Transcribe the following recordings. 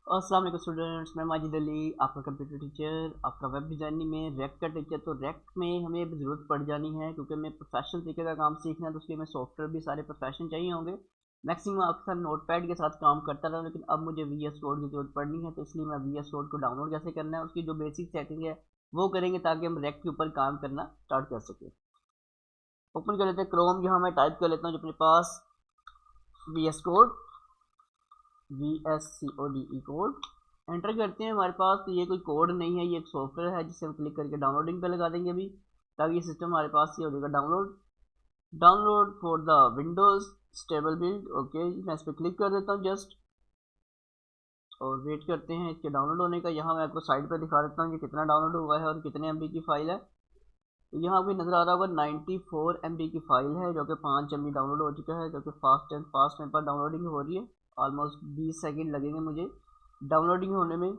अस्सलाम वालेकुम स्टूडेंट्स, मैं माजिद अली, आपका कंप्यूटर टीचर, आपका वेब डिज़ाइनिंग में रेक्ट का टीचर। तो रेक्ट में हमें अब ज़रूरत पड़ जानी है क्योंकि हमें प्रोफेशनल तरीके का काम सीखना है, तो उसके लिए हमें सॉफ्टवेयर भी सारे प्रोफेशनल चाहिए होंगे। मैक्सिमम अक्सर नोटपैड के साथ काम करता रहा, लेकिन अब मुझे वी एस कोड की ज़रूरत पड़नी है। तो इसलिए मैं वी एस कोड को डाउनलोड कैसे करना है, उसकी जो बेसिक सेटिंग है वो करेंगे ताकि हम रेक्ट के ऊपर काम करना स्टार्ट कर सकें। ओपन कर लेते हैं क्रोम। यहाँ मैं टाइप कर लेता हूँ जो अपने पास V S code, VSCODE code enter करते हैं। हमारे पास तो ये कोई कोड नहीं है, ये एक सॉफ्टवेयर है जिसे हम क्लिक करके डाउनलोडिंग पे लगा देंगे अभी, ताकि ये सिस्टम हमारे पास ये हो जाएगा download. Download for the Windows stable build. Okay, मैं इस पर क्लिक कर देता हूँ जस्ट, और वेट करते हैं इसके डाउनलोड होने का। यहाँ मैं आपको साइड पे दिखा देता हूँ कि कितना डाउनलोड हुआ है और कितने MB की फाइल है। तो यहाँ भी नज़र आ रहा होगा 94 MB की फाइल है, जो कि 5 MB डाउनलोड हो चुका है, जो कि फास्ट एंड फास्ट मेरे पास डाउनलोडिंग हो रही है। ऑलमोस्ट 20 सेकंड लगेंगे मुझे डाउनलोडिंग होने में,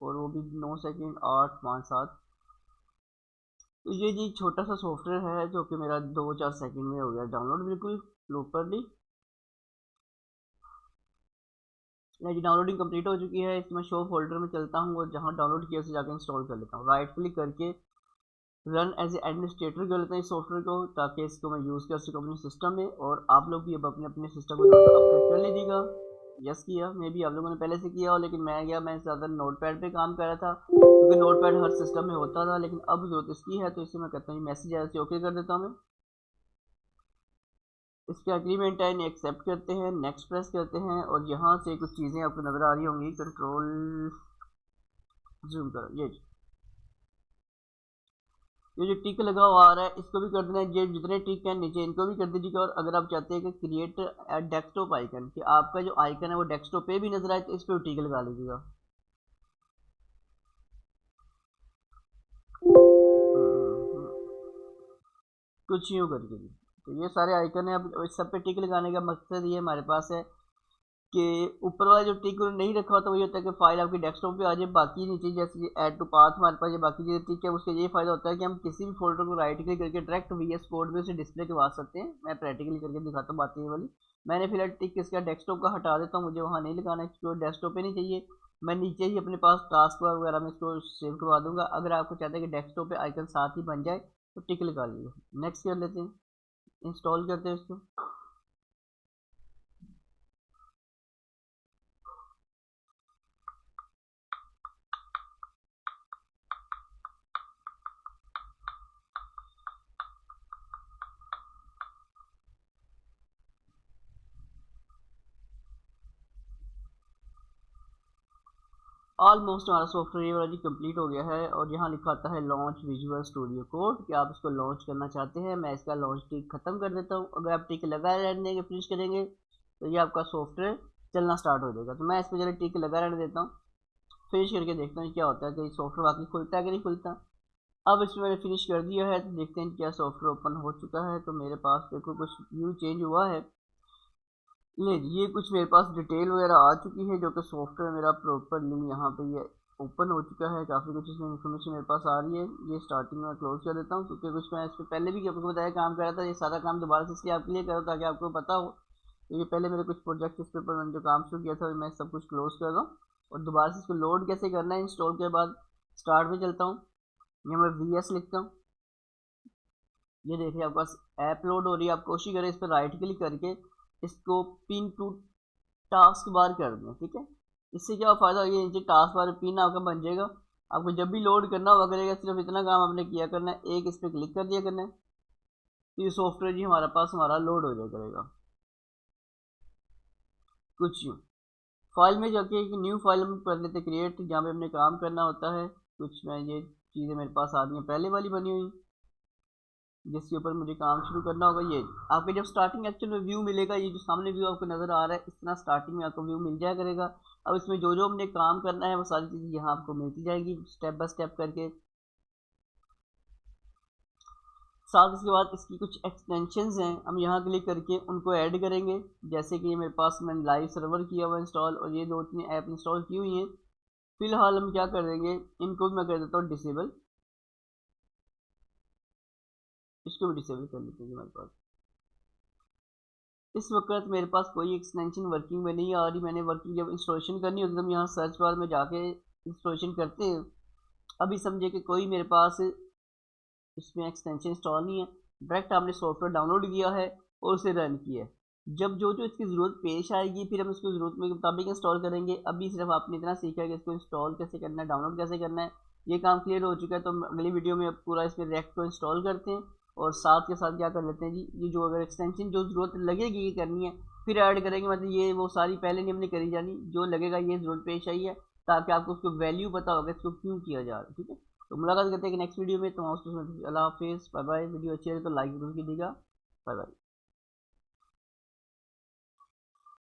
और वो भी 9 सेकंड, 8, 5, 7। तो ये जी छोटा सा सॉफ्टवेयर है जो कि मेरा 2-4 सेकंड में हो गया डाउनलोड बिल्कुल प्रॉपरली। जी डाउनलोडिंग कंप्लीट हो चुकी है। इसमें शो फोल्डर में चलता हूँ और जहाँ डाउनलोड किया उसे जाकर इंस्टॉल कर लेता हूँ। राइट क्लिक करके रन एज एडमिनिस्ट्रेटर कर लेते हैं इस सॉफ्टवेयर को, ताकि इसको मैं यूज़ कर सकूँ अपने सिस्टम में। और आप लोग भी अब अपने अपने सिस्टम को थोड़ा सा अपडेट कर लीजिएगा। यस किया, मे भी आप लोगों ने पहले से किया हो, लेकिन मैं ज़्यादा नोटपैड पे काम कर रहा था क्योंकि नोटपैड हर सिस्टम में होता था, लेकिन अब जरूरत इसकी है, तो इसे मैं कहता हूँ मैसेज ऐसे ओके कर देता हूँ मैं। इसका एग्रीमेंट है, इन्हें एक्सेप्ट करते हैं, नेक्स्ट प्रेस करते हैं, और यहाँ से कुछ चीज़ें आपको नज़र आ रही होंगी। कंट्रोल जूम करो, ये जो टिक लगा हुआ आ रहा है इसको भी कर देना है। ये जितने टिक हैं नीचे इनको भी कर दीजिएगा। और अगर आप चाहते हैं कि क्रिएट डेस्कटॉप आइकन, कि आपका जो आइकन है वो डेस्कटॉप पे भी नजर आए, तो इस पर टिक लगा लीजिएगा। कुछ यूँ करके भी। तो ये सारे आइकन है, अब इस सब पे टिक लगाने का मकसद ये हमारे पास है कि ऊपर वाला जो टिक नहीं रखा होता वही होता है कि फाइल आपकी डेस्कटॉप पे आ जाए। बाकी नीचे जैसे ऐड टू पाथ हमारे पास ये बाकी चीज़ें टिक है, उसका ये फायदा होता है कि हम किसी भी फोल्डर को राइट क्लिक करके डायरेक्ट VS कोड में उसे डिस्प्ले करवा सकते हैं। मैं प्रैक्टिकली करके दिखाता हूँ बातें वाली। मैंने फिलहाल टिक इसका डेस्कटॉप का हटा देता हूँ, मुझे वहाँ नहीं लगाना, इसको डेस्कटॉप पे नहीं चाहिए। मैं नीचे ही अपने पास टास्क बार वगैरह में इसको सेव करवा दूंगा। अगर आपको चाहते हैं कि डेस्कटॉप पे आइकन साथ ही बन जाए तो टिक लगा लीजिए। नेक्स्ट कर लेते हैं, इंस्टॉल करते हैं इसको। ऑलमोस्ट हमारा सॉफ्टवेयर ये वाला जी कंप्लीट हो गया है, और यहाँ लिखा आता है लॉन्च विजुअल स्टूडियो कोड, कि आप इसको लॉन्च करना चाहते हैं। मैं इसका लॉन्च टिक खत्म कर देता हूँ। अगर आप टिक लगा रहने देंगे, फिनिश करेंगे, तो ये आपका सॉफ्टवेयर चलना स्टार्ट हो जाएगा। तो मैं इस पर चलिए टिक लगा रहने देता हूँ, फिनिश करके देखता हूँ क्या होता है, कि सॉफ्टवेयर वाकई खुलता है कि नहीं खुलता। अब इसमें मैंने फिनिश कर दिया है, तो देखते हैं क्या सॉफ्टवेयर ओपन हो चुका है। तो मेरे पास देखो कुछ व्यू चेंज हुआ है। ये कुछ मेरे पास डिटेल वगैरह आ चुकी है, जो कि सॉफ्टवेयर मेरा प्रॉपरली यहाँ पे ये ओपन हो चुका है। काफ़ी कुछ इसमें इन्फॉर्मेशन मेरे पास आ रही है। ये स्टार्टिंग में क्लोज कर देता हूँ क्योंकि कुछ मैं इस पर पहले भी आपको बताया काम कर रहा था। ये सारा काम दोबारा से इसलिए आपके लिए करो ताकि आपको पता हो। तो ये पहले मेरे कुछ प्रोजेक्ट इस पर मैंने जो काम शुरू किया था मैं सब कुछ क्लोज कर रहा हूँ, और दोबारा से इसको लोड कैसे करना है इंस्टॉल के बाद। स्टार्ट में चलता हूँ, यहाँ मैं VS लिखता हूँ। ये देखिए आपके पास ऐप लोड हो रही है। आप कोशिश करें इस पर राइट क्लिक करके इसको पिन टू टास्क बार कर दें, ठीक है। इससे क्या फ़ायदा हो, ये नीचे टास्क बार पिन आपका बन जाएगा। आपको जब भी लोड करना होगा करेगा, सिर्फ इतना काम आपने किया करना है, एक इस पर क्लिक कर दिया करना है, तो ये सॉफ्टवेयर जी हमारा पास हमारा लोड हो जाया करेगा। कुछ यूँ फाइल में जाके एक न्यू फाइल हम कर लेते क्रिएट, जहाँ पे हमने काम करना होता है। कुछ मैं ये चीज़ें मेरे पास आ रही हैं पहले वाली बनी हुई, जिसके ऊपर मुझे काम शुरू करना होगा। ये आपके जब स्टार्टिंग एक्चुअल में व्यू मिलेगा, ये जो सामने व्यू आपको नज़र आ रहा है, इस तरह स्टार्टिंग में आपको व्यू मिल जाया करेगा। अब इसमें जो जो हमने काम करना है वो सारी चीज़ें यहाँ आपको मिलती जाएगी स्टेप बाय स्टेप करके। साथ इसके बाद इसकी कुछ एक्सटेंशंस हैं, हम यहाँ क्लिक करके उनको ऐड करेंगे। जैसे कि ये मेरे पास मैंने लाइव सर्वर किया हुआ इंस्टॉल, और ये 2-3 ऐप इंस्टॉल की हुई हैं। फिलहाल हम क्या कर देंगे, इनको भी मैं कर देता हूँ डिसेबल। इसको भी डिसेबल कर लेते हैं हमारे पास। इस वक्त मेरे पास कोई एक्सटेंशन वर्किंग में नहीं आ रही। मैंने वर्किंग जब इंस्टॉलेशन करनी होती है तो हम यहाँ सर्च बार में जाके इंस्टॉलेशन करते हैं। अभी समझे कि कोई मेरे पास इसमें एक्सटेंशन इंस्टॉल नहीं है, डायरेक्ट आपने सॉफ्टवेयर डाउनलोड किया है और उसे रन किया है। जब जो जो इसकी ज़रूरत पेश आएगी फिर हम इसको ज़रूरत के मुताबिक इंस्टॉल करेंगे। अभी सिर्फ आपने इतना सीखा है कि इसको इंस्टॉल कैसे करना है, डाउनलोड कैसे करना है, ये काम क्लियर हो चुका है। तो हम अगली वीडियो में अब पूरा इसमें रिएक्ट को इंस्टॉल करते हैं और साथ के साथ क्या कर लेते हैं जी, ये जो अगर एक्सटेंशन जो ज़रूरत लगेगी ये करनी है फिर ऐड करेंगे। मतलब ये वो सारी पहले नहीं हमने करी जानी, जो लगेगा ये ज़रूरत पेश आई है ताकि आपको उसको वैल्यू पता होगा इसको क्यों किया जा रहा है। ठीक है, तो मुलाकात करते हैं नेक्स्ट वीडियो में। तो अल्लाह हाफिज़, बाय बाय। वीडियो अच्छी लगे तो लाइक जरूर कीजिएगा। Bye bye.